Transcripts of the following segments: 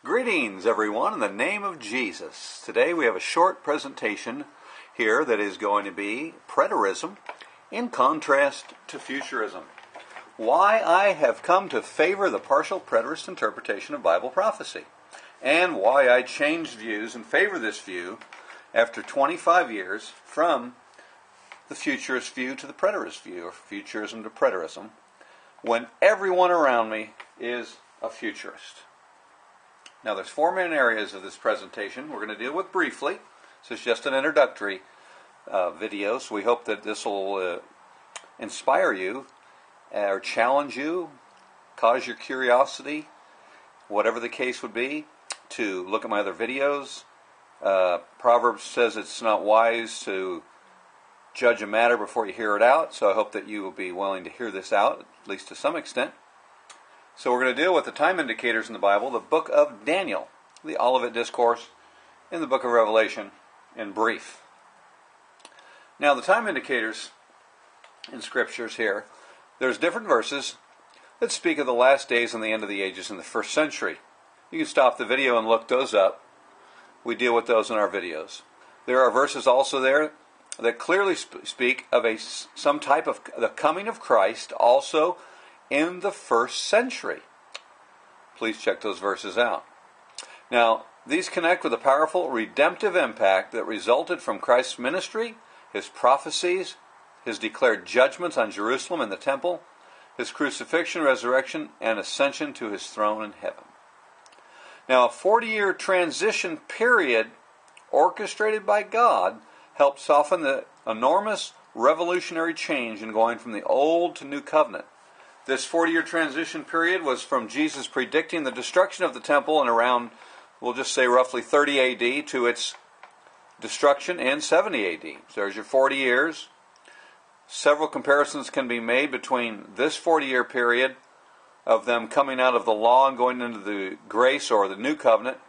Greetings, everyone, in the name of Jesus. Today we have a short presentation here that is going to be Preterism in contrast to Futurism. Why I have come to favor the partial preterist interpretation of Bible prophecy, and why I changed views and favor this view after 25 years from the futurist view to the preterist view, or Futurism to Preterism, when everyone around me is a futurist. Now, there's four main areas of this presentation we're going to deal with briefly. This is just an introductory video, so we hope that this will inspire you or challenge you, cause your curiosity, whatever the case would be, to look at my other videos. Proverbs says it's not wise to judge a matter before you hear it out, so I hope that you will be willing to hear this out, at least to some extent. So we're going to deal with the time indicators in the Bible, the book of Daniel, the Olivet Discourse, and the book of Revelation in brief. Now, the time indicators in Scriptures here, there's different verses that speak of the last days and the end of the ages in the first century. You can stop the video and look those up. We deal with those in our videos. There are verses also there that clearly speak of some type of the coming of Christ also in the first century. Please check those verses out. Now, these connect with the powerful redemptive impact that resulted from Christ's ministry, his prophecies, his declared judgments on Jerusalem and the temple, his crucifixion, resurrection, and ascension to his throne in heaven. Now, a 40-year transition period orchestrated by God helped soften the enormous revolutionary change in going from the Old to New Covenant. This 40-year transition period was from Jesus predicting the destruction of the temple in around, we'll just say roughly 30 A.D. to its destruction in 70 A.D. So there's your 40 years. Several comparisons can be made between this 40-year period of them coming out of the law and going into the grace or the new covenant,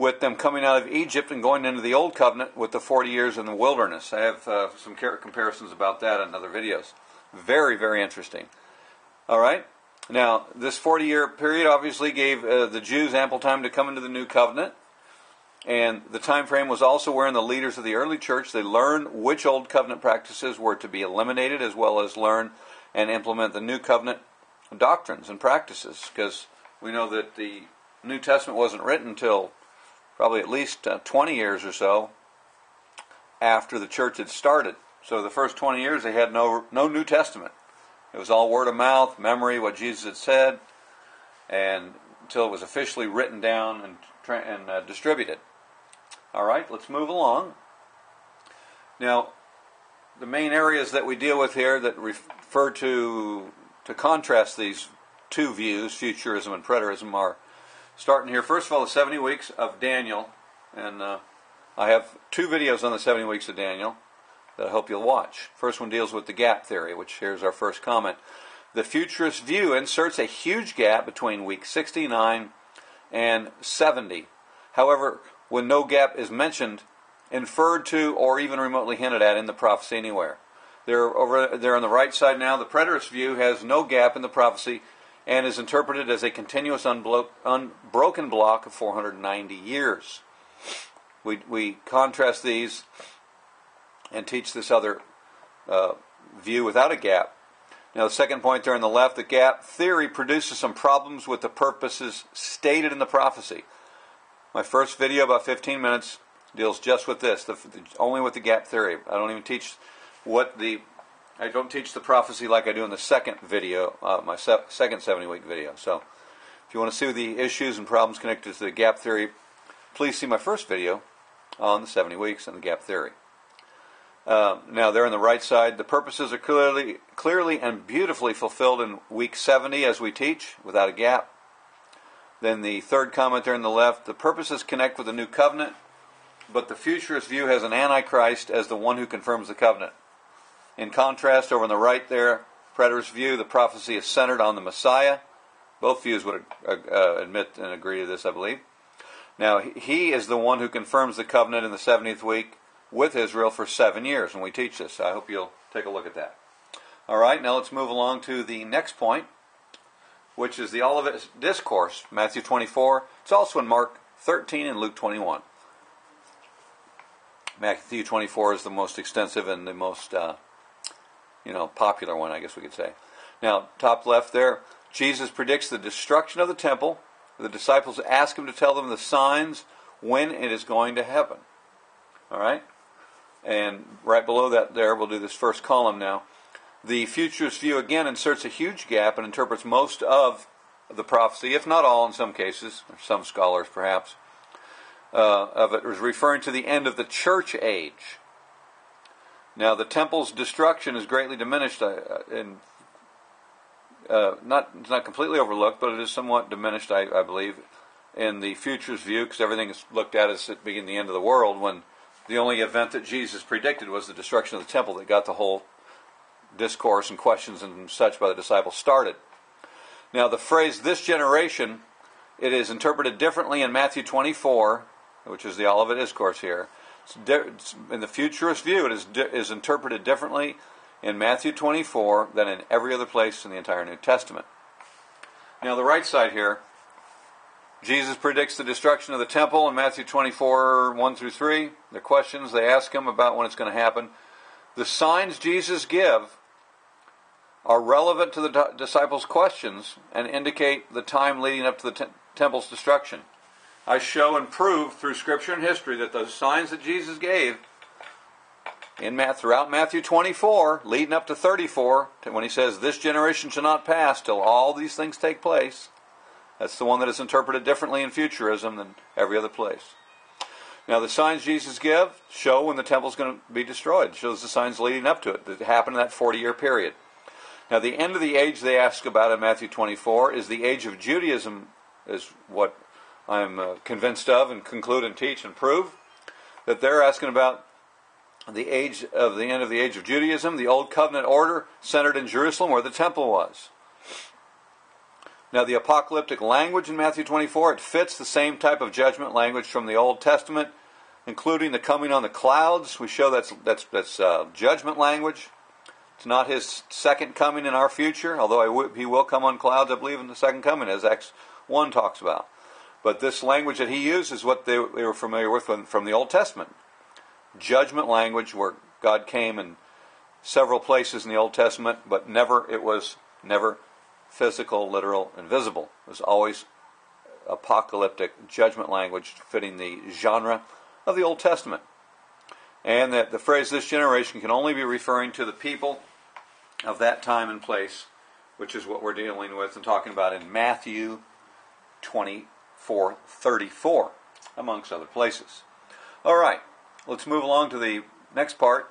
with them coming out of Egypt and going into the old covenant with the 40 years in the wilderness. I have some comparisons about that in other videos. Very, very interesting. All right. Now, this 40-year period obviously gave the Jews ample time to come into the new covenant. And the time frame was also wherein the leaders of the early church, they learned which old covenant practices were to be eliminated, as well as learn and implement the new covenant doctrines and practices. Because we know that the New Testament wasn't written until probably at least 20 years or so after the church had started. So the first 20 years they had no New Testament. It was all word of mouth, memory, what Jesus had said, and until it was officially written down and distributed. All right, let's move along. Now, the main areas that we deal with here that refer to contrast these two views, Futurism and Preterism, are starting here. First of all, the 70 weeks of Daniel, and I have two videos on the 70 weeks of Daniel that I hope you'll watch. First one deals with the gap theory, which here's our first comment. The futurist view inserts a huge gap between week 69 and 70. However, when no gap is mentioned, inferred to, or even remotely hinted at in the prophecy anywhere. Over there on the right side now, the preterist view has no gap in the prophecy and is interpreted as a continuous unbroken block of 490 years. We contrast these and teach this other view without a gap. Now, the second point there on the left, the gap theory produces some problems with the purposes stated in the prophecy. My first video, about 15 minutes, deals just with this, only with the gap theory. I don't teach the prophecy like I do in the second video, my second 70-week video. So, if you want to see the issues and problems connected to the gap theory, please see my first video on the 70 weeks and the gap theory. Now, there on the right side, the purposes are clearly and beautifully fulfilled in week 70 as we teach, without a gap. Then the third comment there on the left, the purposes connect with the new covenant, but the futurist view has an antichrist as the one who confirms the covenant. In contrast, over on the right there, preterist view, the prophecy is centered on the Messiah. Both views would admit and agree to this, I believe. Now, he is the one who confirms the covenant in the 70th week with Israel for 7 years, and we teach this. I hope you'll take a look at that. All right, now let's move along to the next point. which is the Olivet Discourse, Matthew 24. It's also in Mark 13 and Luke 21. Matthew 24 is the most extensive and the most popular one, I guess we could say. Now, top left there, Jesus predicts the destruction of the temple. The disciples ask him to tell them the signs when it is going to happen. All right? And right below that there, we'll do this first column now. The futurist view again inserts a huge gap and interprets most of the prophecy, if not all in some cases, or some scholars perhaps, of it was referring to the end of the church age. Now, the temple's destruction is greatly diminished it's not completely overlooked, but it is somewhat diminished, I believe, in the futurist view, because everything is looked at as it being the end of the world, when the only event that Jesus predicted was the destruction of the temple that got the whole discourse and questions and such by the disciples started. Now, the phrase, this generation, it is interpreted differently in Matthew 24, which is the Olivet Discourse here. In the futurist view, it is interpreted differently in Matthew 24 than in every other place in the entire New Testament. Now, the right side here, Jesus predicts the destruction of the temple in Matthew 24, 1 through 3. The questions they ask him about when it's going to happen. The signs Jesus gives are relevant to the disciples' questions and indicate the time leading up to the temple's destruction. I show and prove through Scripture and history that those signs that Jesus gave throughout Matthew 24, leading up to 34, when he says, this generation shall not pass till all these things take place. That's the one that is interpreted differently in Futurism than every other place. Now, the signs Jesus gives show when the temple is going to be destroyed. It shows the signs leading up to it that happened in that 40-year period. Now, the end of the age they ask about in Matthew 24 is the age of Judaism, is what I'm convinced of and conclude and teach and prove. That they're asking about the end of the age of Judaism, the Old Covenant order centered in Jerusalem where the temple was. Now, the apocalyptic language in Matthew 24, it fits the same type of judgment language from the Old Testament, including the coming on the clouds. We show that's judgment language. It's not his second coming in our future, although he will come on clouds, I believe, in the second coming, as Acts 1 talks about. But this language that he used is what they were familiar with from the Old Testament. Judgment language, where God came in several places in the Old Testament, but it was never physical, literal, and visible. It was always apocalyptic judgment language fitting the genre of the Old Testament. And that the phrase, this generation, can only be referring to the people of that time and place, which is what we're dealing with and talking about in Matthew 24:34, amongst other places. All right, let's move along to the next part.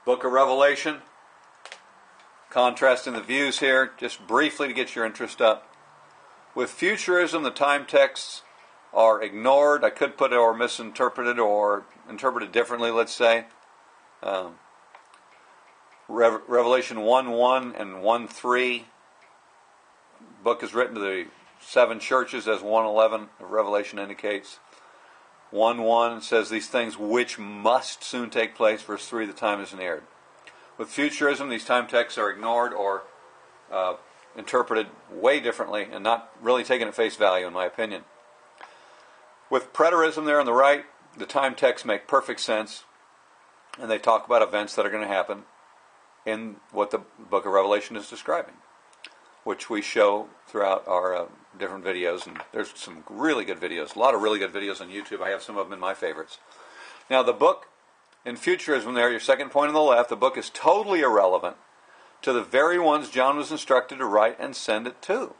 Book of Revelation. Contrasting the views here, just briefly to get your interest up. With Futurism, the time texts are ignored. I could put it or misinterpreted or interpreted differently, let's say. Revelation 1:1 and 1:3. Book is written to the 7 churches, as 1:11 of Revelation indicates. 1:1 says these things which must soon take place. Verse 3, the time is near. With Futurism, these time texts are ignored or interpreted way differently and not really taken at face value, in my opinion. With Preterism there on the right, the time texts make perfect sense, and they talk about events that are going to happen in what the book of Revelation is describing, which we show throughout our different videos. And there's some really good videos, a lot of really good videos on YouTube. I have some of them in my favorites. Now, the book in Futurism there, your second point on the left, the book is totally irrelevant to the very ones John was instructed to write and send it to.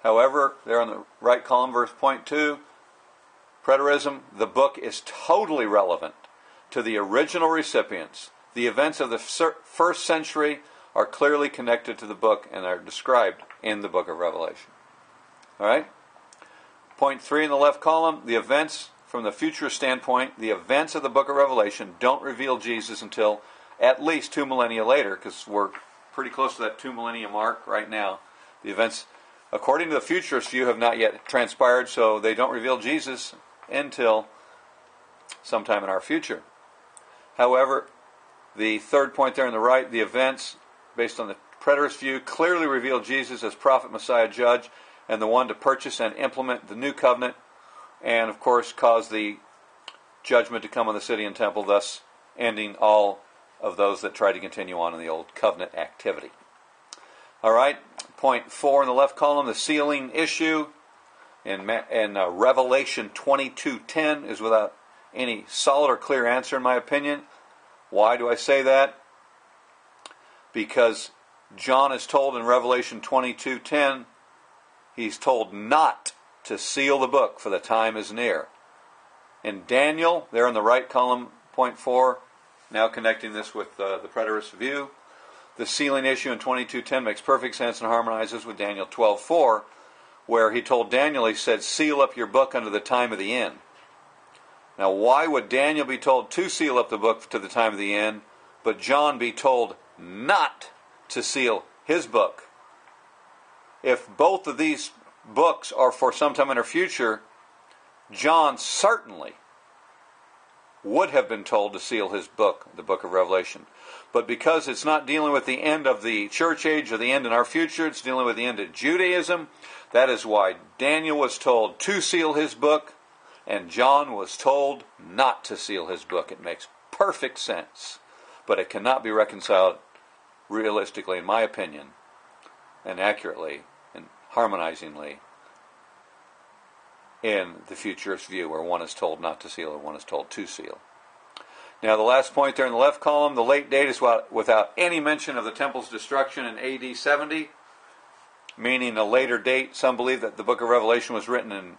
However, there on the right column, verse point 2, Preterism, the book is totally relevant to the original recipients. The events of the first century are clearly connected to the book and are described in the book of Revelation. All right? Point 3 in the left column, the events from the futurist standpoint, the events of the book of Revelation don't reveal Jesus until at least 2 millennia later, because we're pretty close to that 2 millennia mark right now. The events, according to the futurist view, have not yet transpired, so they don't reveal Jesus until sometime in our future. However, the third point there on the right, the events based on the preterist view clearly revealed Jesus as prophet, Messiah, judge, and the one to purchase and implement the new covenant, and of course cause the judgment to come on the city and temple, thus ending all of those that tried to continue on in the old covenant activity. All right, point 4 in the left column, the sealing issue in Revelation 22:10 is without any solid or clear answer in my opinion. Why do I say that? Because John is told in Revelation 22:10, he's told not to seal the book, for the time is near. In Daniel, there in the right column, point 4, now connecting this with the preterist view, the sealing issue in 22:10 makes perfect sense and harmonizes with Daniel 12:4, where he told Daniel, he said, seal up your book unto the time of the end. Now, why would Daniel be told to seal up the book to the time of the end, but John be told not to seal his book? If both of these books are for some time in our future, John certainly would have been told to seal his book, the book of Revelation. But because it's not dealing with the end of the church age or the end in our future, it's dealing with the end of Judaism, that is why Daniel was told to seal his book, and John was told not to seal his book. It makes perfect sense, but it cannot be reconciled realistically, in my opinion, and accurately and harmonizingly in the futurist view, where one is told not to seal and one is told to seal. Now, the last point there in the left column, the late date is without any mention of the temple's destruction in AD 70, meaning a later date. Some believe that the book of Revelation was written in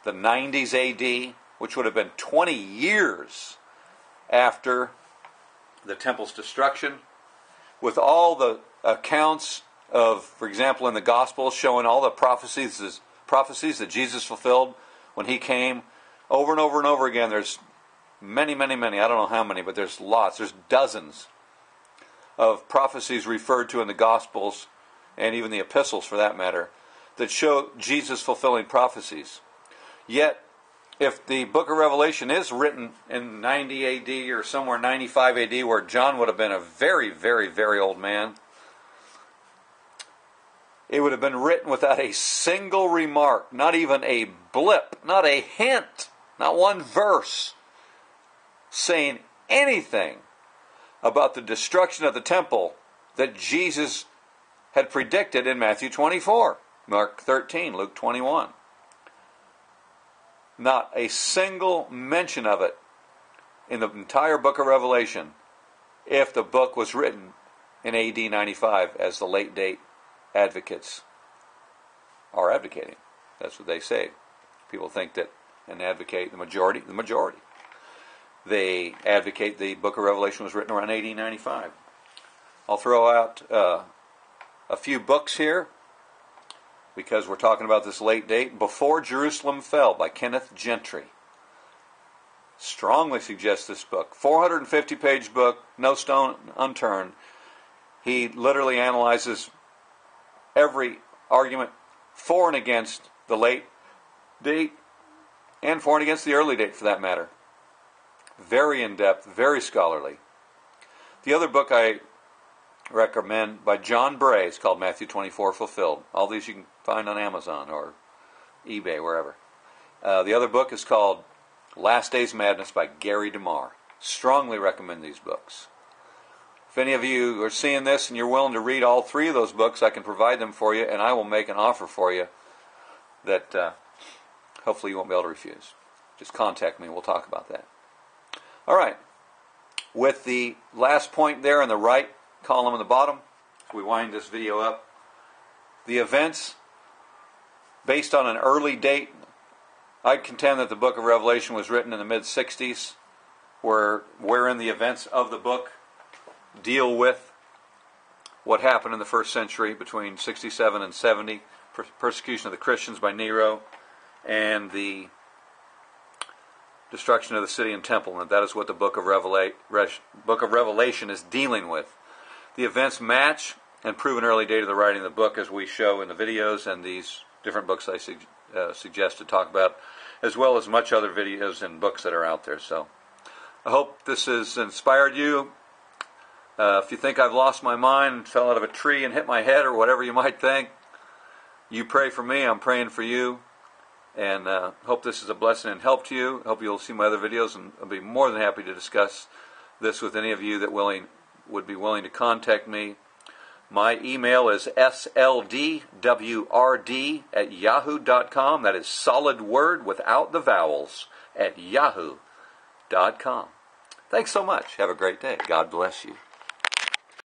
the 90s AD, which would have been 20 years after the temple's destruction, with all the accounts of, for example, in the Gospels, showing all the prophecies that Jesus fulfilled when he came over and over and over again. There's many, I don't know how many, but there's lots. There's dozens of prophecies referred to in the Gospels, and even the epistles for that matter, that show Jesus fulfilling prophecies. Yet, if the book of Revelation is written in 90 AD or somewhere 95 AD, where John would have been a very, very, very old man, it would have been written without a single remark, not even a blip, not a hint, not one verse, saying anything about the destruction of the temple that Jesus had predicted in Matthew 24, Mark 13, Luke 21. Not a single mention of it in the entire book of Revelation, if the book was written in AD 95, as the late date advocates are advocating. That's what they say. People think that, and advocate, the majority, they advocate the book of Revelation was written around AD 95. I'll throw out a few books here, because we're talking about this late date. Before Jerusalem Fell by Kenneth Gentry. Strongly suggest this book. 450-page book, no stone unturned. He literally analyzes every argument for and against the late date, and for and against the early date for that matter. Very in-depth, very scholarly. The other book I recommend by John Bray is called Matthew 24 Fulfilled. All these you can find on Amazon or eBay, wherever. The other book is called Last Days Madness by Gary DeMar. Strongly recommend these books. If any of you are seeing this and you're willing to read all three of those books, I can provide them for you, and I will make an offer for you that hopefully you won't be able to refuse. Just contact me and we'll talk about that. All right. With the last point there in the right column in the bottom, as we wind this video up, the events based on an early date, I contend that the book of Revelation was written in the mid-60s, wherein the events of the book deal with what happened in the first century between 67 and 70, persecution of the Christians by Nero, and the destruction of the city and temple, and that is what the book of Revelation is dealing with. The events match and prove an early date of the writing of the book, as we show in the videos and these different books I suggest to talk about, as well as much other videos and books that are out there. So I hope this has inspired you. If you think I've lost my mind, fell out of a tree and hit my head, or whatever you might think, you pray for me. I'm praying for you. And hope this is a blessing and help to you. Hope you'll see my other videos, and I'll be more than happy to discuss this with any of you that would be willing to contact me. My email is sldwrd@yahoo.com. That is solid word without the vowels at yahoo.com. Thanks so much. Have a great day. God bless you.